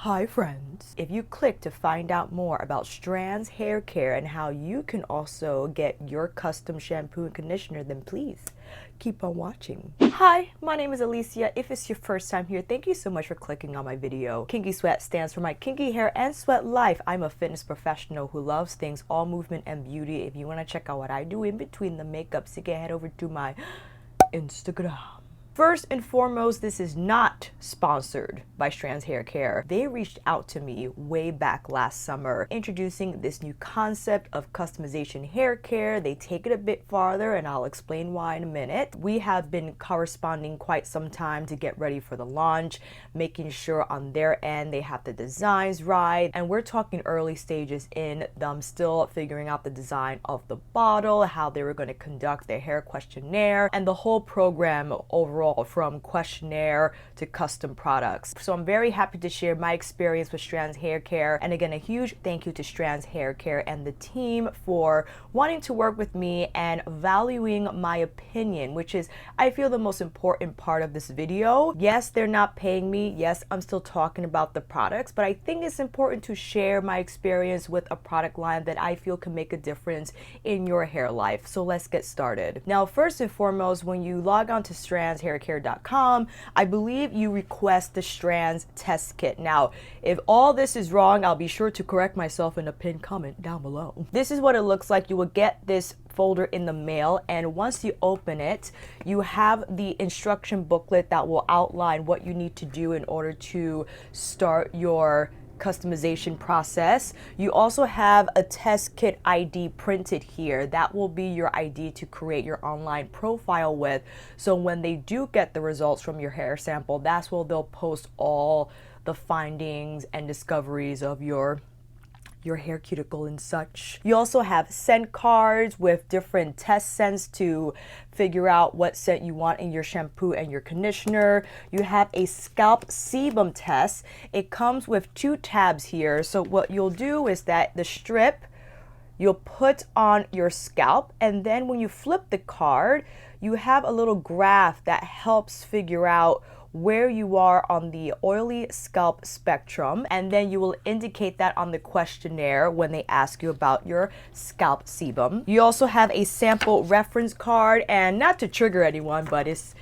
Hi friends! If you click to find out more about Strands hair care and how you can also get your custom shampoo and conditioner, then please keep on watching. Hi, my name is Alicia. If it's your first time here, thank you so much for clicking on my video. Kinky Sweat stands for my kinky hair and sweat life. I'm a fitness professional who loves things all movement and beauty. If you want to check out what I do in between the makeups, you can head over to my Instagram. First and foremost, this is not sponsored by Strands Hair Care. They reached out to me way back last summer, introducing this new concept of customization hair care. They take it a bit farther, and I'll explain why in a minute. We have been corresponding quite some time to get ready for the launch, making sure on their end they have the designs right, and we're talking early stages in them still figuring out the design of the bottle, how they were going to conduct their hair questionnaire, and the whole program overall, from questionnaire to custom products. So I'm very happy to share my experience with Strands Hair Care. And again, a huge thank you to Strands Hair Care and the team for wanting to work with me and valuing my opinion, which is, I feel, the most important part of this video. Yes, they're not paying me. Yes, I'm still talking about the products, but I think it's important to share my experience with a product line that I feel can make a difference in your hair life. So let's get started. Now, first and foremost, when you log on to strandshaircare.com, I believe you request the Strands test kit. Now, if all this is wrong, I'll be sure to correct myself in a pinned comment down below. This is what it looks like. You will get this folder in the mail, and once you open it, you have the instruction booklet that will outline what you need to do in order to start your customization process. You also have a test kit ID printed here. That will be your ID to create your online profile with. So when they do get the results from your hair sample, that's where they'll post all the findings and discoveries of your hair cuticle and such. You also have scent cards with different test scents to figure out what scent you want in your shampoo and your conditioner. You have a scalp sebum test. It comes with 2 tabs here. So what you'll do is that the strip you'll put on your scalp, and then when you flip the card, you have a little graph that helps figure out where you are on the oily scalp spectrum, and then you will indicate that on the questionnaire when they ask you about your scalp sebum. You also have a sample reference card, and not to trigger anyone, but it's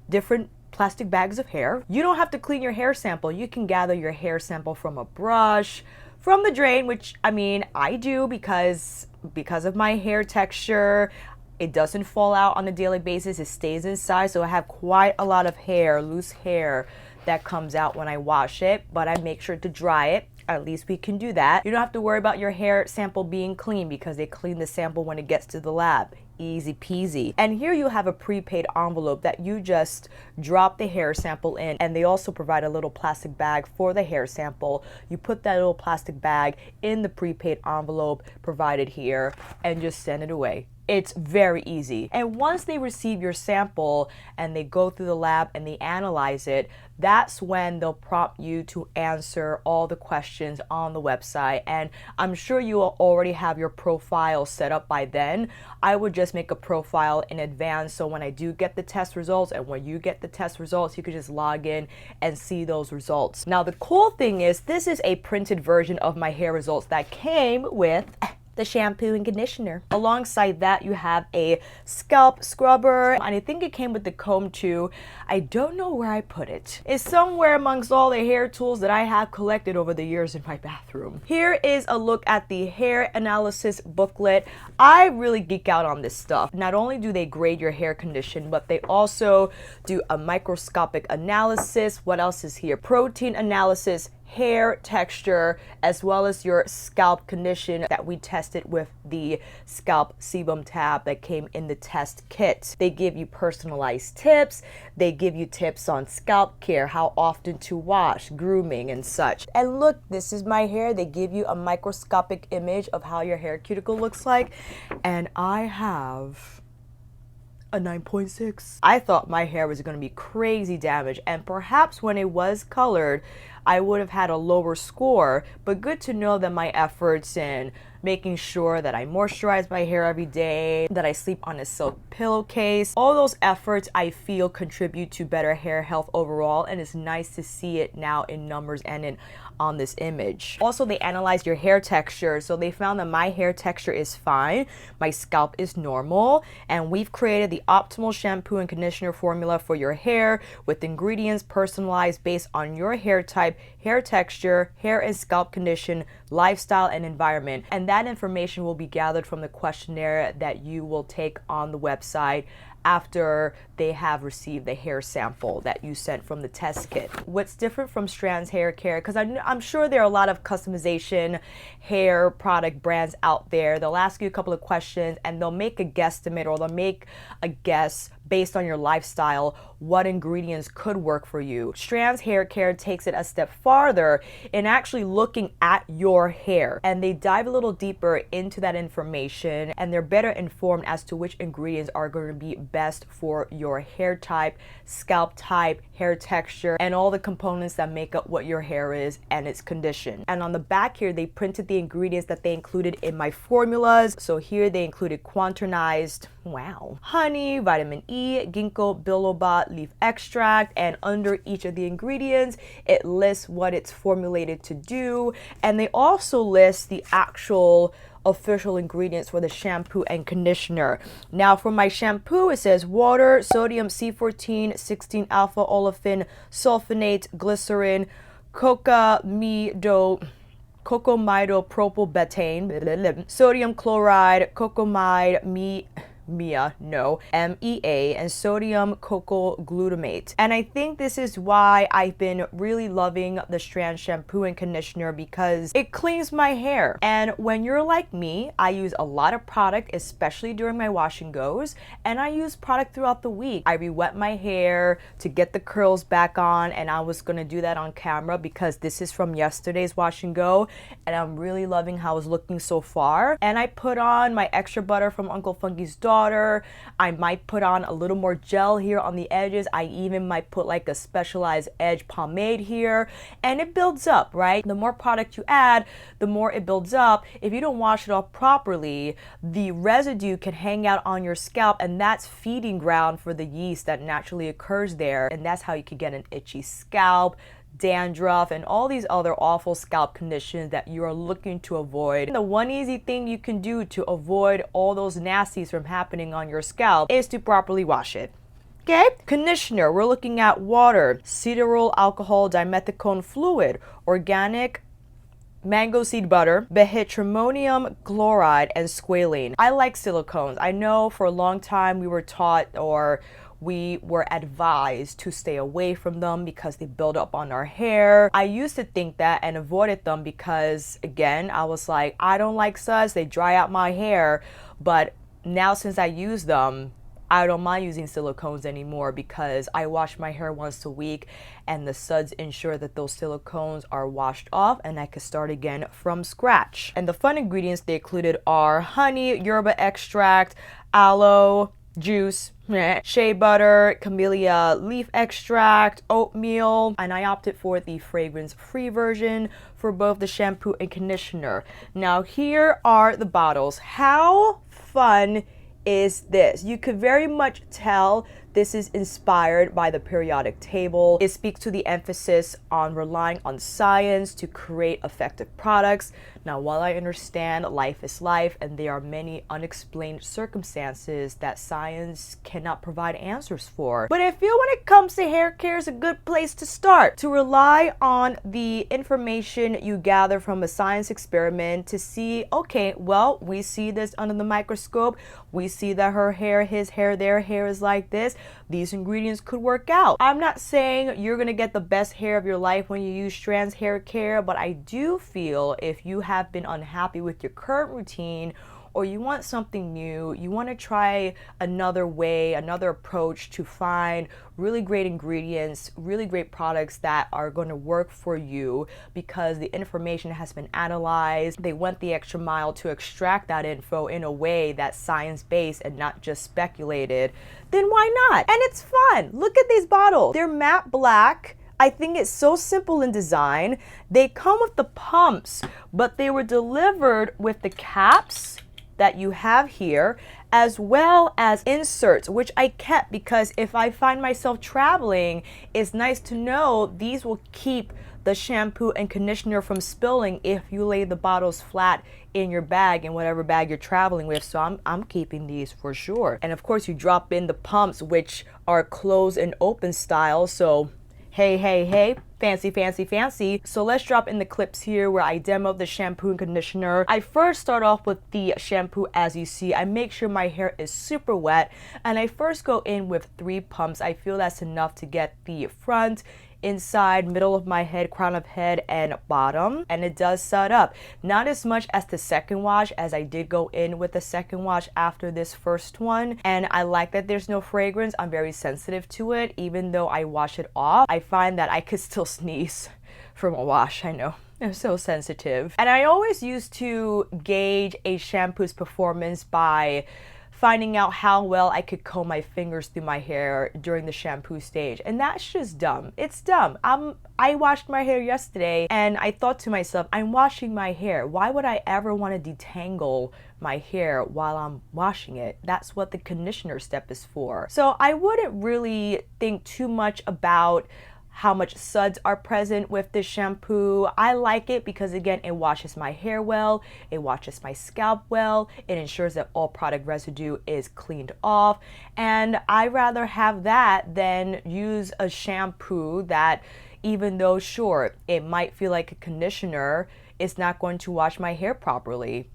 different plastic bags of hair. You don't have to clean your hair sample. You can gather your hair sample from a brush, from the drain, which I mean I do because of my hair texture. It doesn't fall out on a daily basis. It stays inside. So I have quite a lot of hair, loose hair, that comes out when I wash it, but I make sure to dry it. At least we can do that. You don't have to worry about your hair sample being clean because they clean the sample when it gets to the lab. Easy peasy. And here you have a prepaid envelope that you just drop the hair sample in, and they also provide a little plastic bag for the hair sample. You put that little plastic bag in the prepaid envelope provided here and just send it away. It's very easy. And once they receive your sample and they go through the lab and they analyze it, that's when they'll prompt you to answer all the questions on the website. And I'm sure you will already have your profile set up by then. I would just make a profile in advance, so when I do get the test results and when you get the test results, you could just log in and see those results. Now, the cool thing is this is a printed version of my hair results that came with the shampoo and conditioner. Alongside that, you have a scalp scrubber, and I think it came with the comb too. I don't know where I put it. It's somewhere amongst all the hair tools that I have collected over the years in my bathroom. Here is a look at the hair analysis booklet. I really geek out on this stuff. Not only do they grade your hair condition, but they also do a microscopic analysis. What else is here? Protein analysis, hair texture, as well as your scalp condition that we tested with the scalp sebum tab that came in the test kit. They give you personalized tips. They give you tips on scalp care, how often to wash, grooming, and such. And look, this is my hair. They give you a microscopic image of how your hair cuticle looks like, and I have a 9.6. I thought my hair was going to be crazy damaged, and perhaps when it was colored, I would have had a lower score, but good to know that my efforts in making sure that I moisturize my hair every day, that I sleep on a silk pillowcase, all those efforts I feel contribute to better hair health overall, and it's nice to see it now in numbers and on this image. Also, they analyzed your hair texture, so they found that my hair texture is fine, my scalp is normal, and we've created the optimal shampoo and conditioner formula for your hair with ingredients personalized based on your hair type, hair texture, hair and scalp condition, lifestyle, and environment. And that information will be gathered from the questionnaire that you will take on the website after they have received the hair sample that you sent from the test kit. What's different from Strands Hair Care, because I'm sure there are a lot of customization hair product brands out there. They'll ask you a couple of questions and they'll make a guesstimate, or they'll make a guess based on your lifestyle what ingredients could work for you. Strands Hair Care takes it a step farther in actually looking at your hair, and they dive a little deeper into that information, and they're better informed as to which ingredients are going to be best for your hair type, scalp type, hair texture, and all the components that make up what your hair is and its condition. And on the back here, they printed the ingredients that they included in my formulas. So here they included quaternized, wow, honey, vitamin E, ginkgo biloba leaf extract, and under each of the ingredients, it lists what it's formulated to do. And they also list the actual official ingredients for the shampoo and conditioner. Now for my shampoo, it says water, sodium C14, 16 alpha olefin, sulfonate, glycerin, cocamidopropylbetaine, sodium chloride, cocamide, MEA, and sodium cocoa glutamate. And I think this is why I've been really loving the Strands shampoo and conditioner, because it cleans my hair. And when you're like me, I use a lot of product, especially during my wash and goes, and I use product throughout the week. I re-wet my hair to get the curls back on, and I was gonna do that on camera because this is from yesterday's wash and go, and I'm really loving how it's looking so far. And I put on my extra butter from Uncle Funky's daughter. I might put on a little more gel here on the edges. I even might put like a specialized edge pomade here, and it builds up, right? The more product you add, the more it builds up. If you don't wash it off properly, the residue can hang out on your scalp, and that's feeding ground for the yeast that naturally occurs there, and that's how you can get an itchy scalp, dandruff, and all these other awful scalp conditions that you are looking to avoid. And the one easy thing you can do to avoid all those nasties from happening on your scalp is to properly wash it. Okay, conditioner, we're looking at water, cedaryl alcohol dimethicone fluid, organic mango seed butter, behydramonium chloride, and squalene. I like silicones. I know for a long time we were taught, or we were advised to stay away from them because they build up on our hair. I used to think that and avoided them because, again, I was like, I don't like suds, they dry out my hair. But now since I use them, I don't mind using silicones anymore because I wash my hair once a week, and the suds ensure that those silicones are washed off and I can start again from scratch. And the fun ingredients they included are honey, yerba extract, aloe juice, shea butter, camellia leaf extract, oatmeal, and I opted for the fragrance-free version for both the shampoo and conditioner. Now here are the bottles. How fun is this? You could very much tell this is inspired by the periodic table. It speaks to the emphasis on relying on science to create effective products. Now, while I understand life is life and there are many unexplained circumstances that science cannot provide answers for, but I feel when it comes to hair care is a good place to start, to rely on the information you gather from a science experiment to see, okay, well, we see this under the microscope, we see that her hair, his hair, their hair is like this. These ingredients could work out. I'm not saying you're gonna get the best hair of your life when you use Strands hair care, but I do feel if you have been unhappy with your current routine, or you want something new, you want to try another way, another approach to find really great ingredients, really great products that are going to work for you because the information has been analyzed. They went the extra mile to extract that info in a way that's science-based and not just speculated. Then why not? And it's fun. Look at these bottles. They're matte black. I think it's so simple in design. They come with the pumps, but they were delivered with the caps that you have here, as well as inserts, which I kept because if I find myself traveling, it's nice to know these will keep the shampoo and conditioner from spilling if you lay the bottles flat in your bag, in whatever bag you're traveling with. So I'm keeping these for sure. And of course you drop in the pumps, which are closed and open style. So hey, fancy. So let's drop in the clips here where I demo the shampoo and conditioner. I first start off with the shampoo. As you see, I make sure my hair is super wet, and I first go in with 3 pumps. I feel that's enough to get the front, inside, middle of my head, crown of head, and bottom, and it does set up. Not as much as the second wash, as I did go in with the second wash after this first one, and I like that there's no fragrance. I'm very sensitive to it. Even though I wash it off, I find that I could still sneeze from a wash. I know, I'm so sensitive. And I always used to gauge a shampoo's performance by finding out how well I could comb my fingers through my hair during the shampoo stage. And that's just dumb. It's dumb. I washed my hair yesterday and I thought to myself, I'm washing my hair. Why would I ever want to detangle my hair while I'm washing it? That's what the conditioner step is for. So I wouldn't really think too much about how much suds are present with this shampoo. I like it because, again, it washes my hair well, it washes my scalp well, it ensures that all product residue is cleaned off, and I rather have that than use a shampoo that, even though sure it might feel like a conditioner, it's not going to wash my hair properly.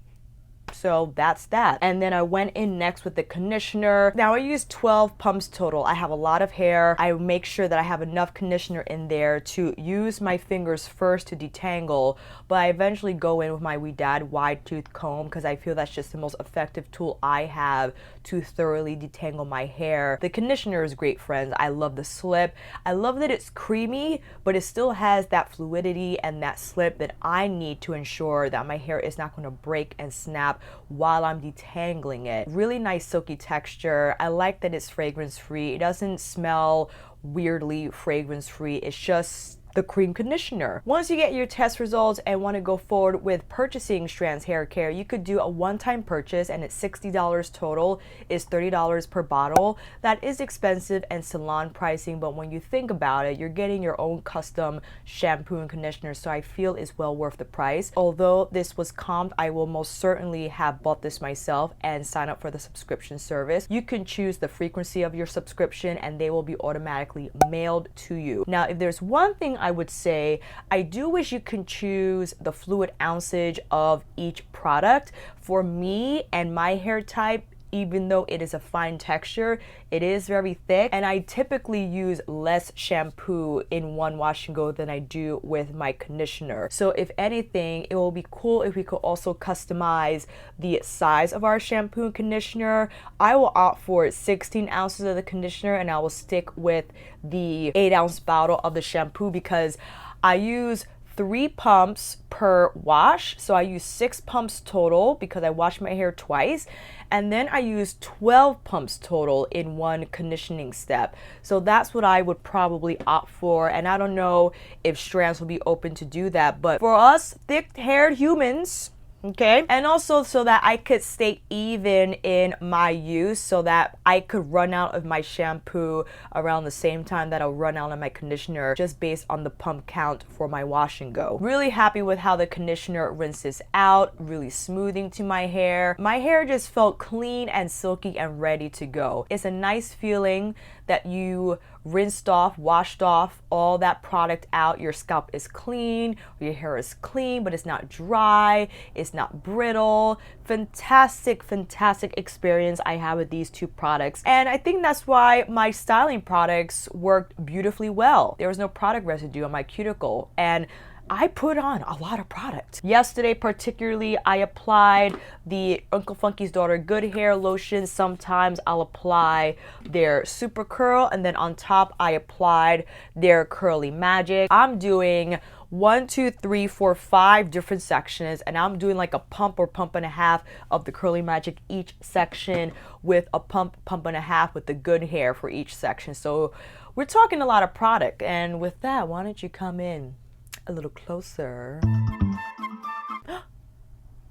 So that's that. And then I went in next with the conditioner. Now I use 12 pumps total. I have a lot of hair. I make sure that I have enough conditioner in there to use my fingers first to detangle, but I eventually go in with my wee dad wide tooth comb because I feel that's just the most effective tool I have to thoroughly detangle my hair. The conditioner is great, friends. I love the slip. I love that it's creamy, but it still has that fluidity and that slip that I need to ensure that my hair is not going to break and snap while I'm detangling it. Really nice silky texture. I like that it's fragrance free. It doesn't smell weirdly fragrance free. It's just the cream conditioner. Once you get your test results and want to go forward with purchasing Strands hair care, you could do a one-time purchase and it's $60 total. It's $30 per bottle. That is expensive and salon pricing, but when you think about it, you're getting your own custom shampoo and conditioner, so I feel it's well worth the price. Although this was comped, I will most certainly have bought this myself and sign up for the subscription service. You can choose the frequency of your subscription and they will be automatically mailed to you. Now, if there's one thing I would say, I do wish you can choose the fluid ounceage of each product. For me and my hair type, even though it is a fine texture, it is very thick, and I typically use less shampoo in one wash and go than I do with my conditioner. So if anything, it will be cool if we could also customize the size of our shampoo and conditioner. I will opt for 16 ounces of the conditioner and I will stick with the 8-ounce bottle of the shampoo because I use 3 pumps per wash, so I use 6 pumps total because I wash my hair twice, and then I use 12 pumps total in one conditioning step. So that's what I would probably opt for, and I don't know if Strands will be open to do that, but for us thick-haired humans, okay, and also so that I could stay even in my use, so that I could run out of my shampoo around the same time that I'll run out of my conditioner, just based on the pump count for my wash and go. Really happy with how the conditioner rinses out, really smoothing to my hair. My hair just felt clean and silky and ready to go. It's a nice feeling that you rinsed off, washed off all that product out. Your scalp is clean, your hair is clean, but it's not dry, it's not brittle. Fantastic experience I have with these 2 products. And I think that's why my styling products worked beautifully well. There was no product residue on my cuticle, and I put on a lot of product. Yesterday particularly, I applied the Uncle Funky's Daughter Good Hair Lotion. Sometimes I'll apply their Super Curl, and then on top I applied their Curly Magic. I'm doing 1, 2, 3, 4, 5 different sections, and I'm doing like a pump or pump and a half of the Curly Magic each section, with a pump and a half with the Good Hair for each section. So we're talking a lot of product. And with that, why don't you come in a little closer?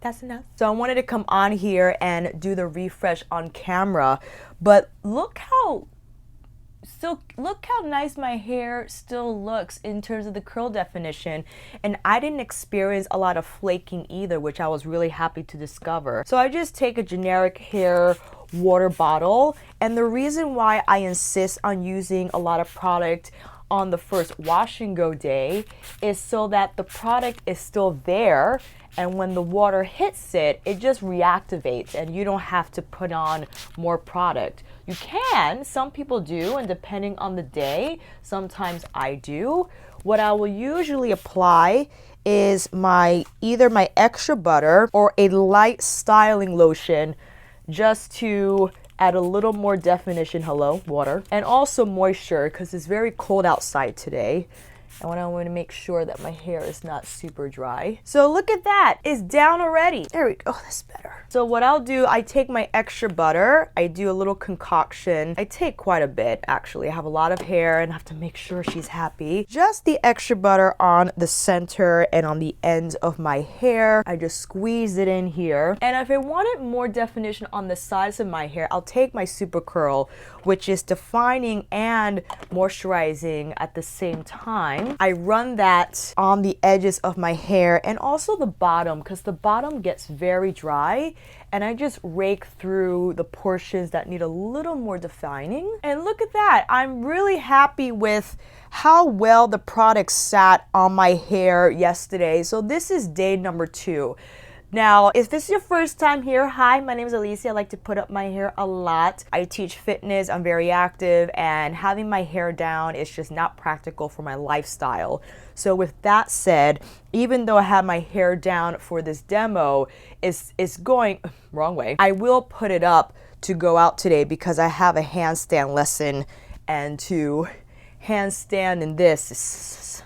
That's enough. So I wanted to come on here and do the refresh on camera, but look how nice my hair still looks in terms of the curl definition. And I didn't experience a lot of flaking either, which I was really happy to discover. So I just take a generic hair water bottle, and the reason why I insist on using a lot of product on the first wash and go day is so that the product is still there, and when the water hits it, it just reactivates and you don't have to put on more product. You can, some people do, and depending on the day, sometimes I do. What I will usually apply is either my extra butter or a light styling lotion, just to add a little more definition, hello, water, and also moisture because it's very cold outside today. And I want to make sure that my hair is not super dry. So look at that, it's down already. There we go, that's better. So what I'll do, I take my extra butter, I do a little concoction. I take quite a bit, actually. I have a lot of hair and I have to make sure she's happy. Just the extra butter on the center and on the ends of my hair. I just squeeze it in here. And if I wanted more definition on the sides of my hair, I'll take my Super Curl, which is defining and moisturizing at the same time. I run that on the edges of my hair and also the bottom, because the bottom gets very dry, and I just rake through the portions that need a little more defining. And look at that, I'm really happy with how well the product sat on my hair yesterday. So this is day number 2. Now, if this is your first time here, hi, my name is Alicia. I like to put up my hair a lot. I teach fitness, I'm very active, and having my hair down is just not practical for my lifestyle. So with that said, even though I have my hair down for this demo, it's going wrong way. I will put it up to go out today because I have a handstand lesson, and to handstand in this,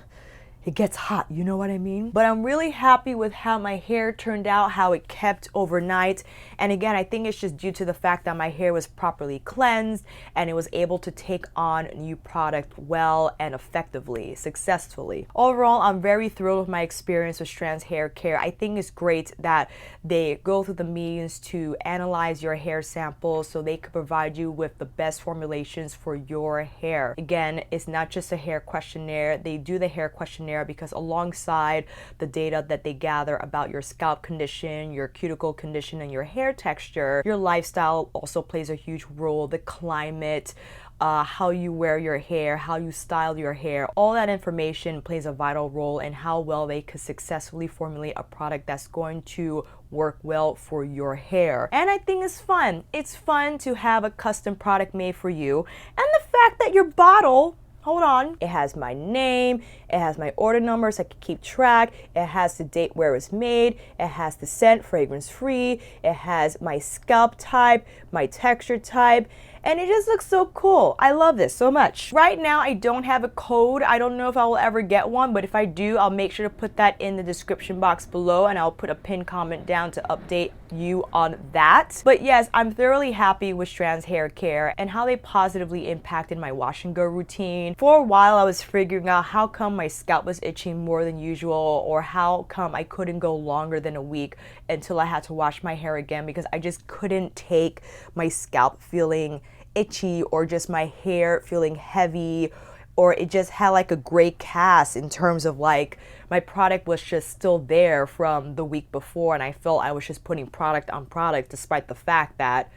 it gets hot, you know what I mean? But I'm really happy with how my hair turned out, how it kept overnight. And again, I think it's just due to the fact that my hair was properly cleansed and it was able to take on new product well and effectively, successfully. Overall, I'm very thrilled with my experience with Strands Hair Care. I think it's great that they go through the means to analyze your hair samples so they could provide you with the best formulations for your hair. Again, it's not just a hair questionnaire. They do the hair questionnaire because alongside the data that they gather about your scalp condition, your cuticle condition, and your hair texture, your lifestyle also plays a huge role. The climate, how you wear your hair, how you style your hair, all that information plays a vital role in how well they could successfully formulate a product that's going to work well for your hair. And I think it's fun. It's fun to have a custom product made for you. And the fact that your bottle, hold on, it has my name, it has my order number so I can keep track, it has the date where it was made, it has the scent, fragrance free, it has my scalp type, my texture type, and it just looks so cool. I love this so much. Right now, I don't have a code. I don't know if I will ever get one, but if I do, I'll make sure to put that in the description box below, and I'll put a pinned comment down to update you on that. But yes, I'm thoroughly happy with Strands Hair Care and how they positively impacted my wash and go routine. For a while, I was figuring out how come my scalp was itching more than usual, or how come I couldn't go longer than a week until I had to wash my hair again, because I just couldn't take my scalp feeling itchy or just my hair feeling heavy, or it just had like a gray cast in terms of like my product was just still there from the week before, and I felt I was just putting product on product despite the fact that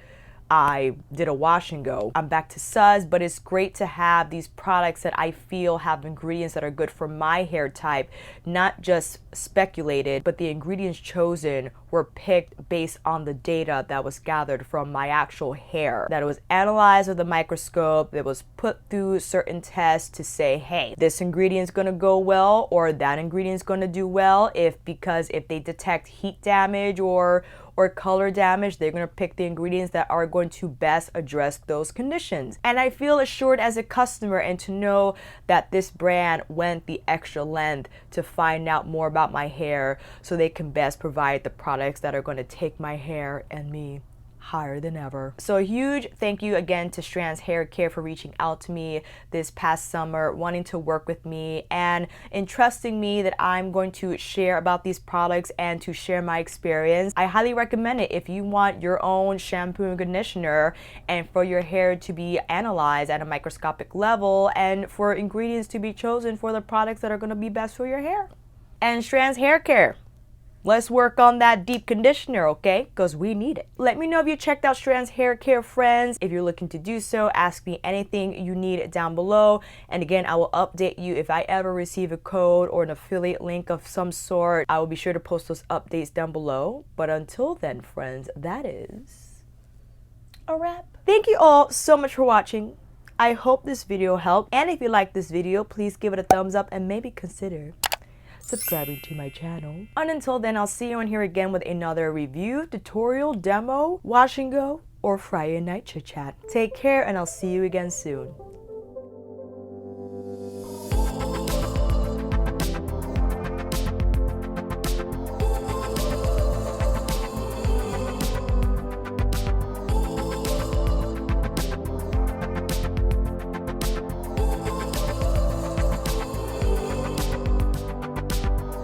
I did a wash and go. I'm back to sus, but it's great to have these products that I feel have ingredients that are good for my hair type, not just speculated, but the ingredients chosen were picked based on the data that was gathered from my actual hair, that it was analyzed with a microscope, that was put through certain tests to say, hey, this ingredient's gonna go well, or that ingredient's gonna do well, because if they detect heat damage or color damage, they're going to pick the ingredients that are going to best address those conditions. And I feel assured as a customer, and to know that this brand went the extra length to find out more about my hair so they can best provide the products that are going to take my hair and me higher than ever. So a huge thank you again to Strands Hair Care for reaching out to me this past summer, wanting to work with me and entrusting me that I'm going to share about these products and to share my experience. I highly recommend it if you want your own shampoo and conditioner and for your hair to be analyzed at a microscopic level and for ingredients to be chosen for the products that are going to be best for your hair. And Strands Hair Care, let's work on that deep conditioner, okay? Because we need it. Let me know if you checked out Strands Hair Care, friends. If you're looking to do so, ask me anything you need down below. And again, I will update you if I ever receive a code or an affiliate link of some sort. I will be sure to post those updates down below. But until then, friends, that is a wrap. Thank you all so much for watching. I hope this video helped. And if you like this video, please give it a thumbs up and maybe consider subscribing to my channel. And until then, I'll see you on here again with another review, tutorial, demo, wash and go, or Friday night chit chat. Take care and I'll see you again soon.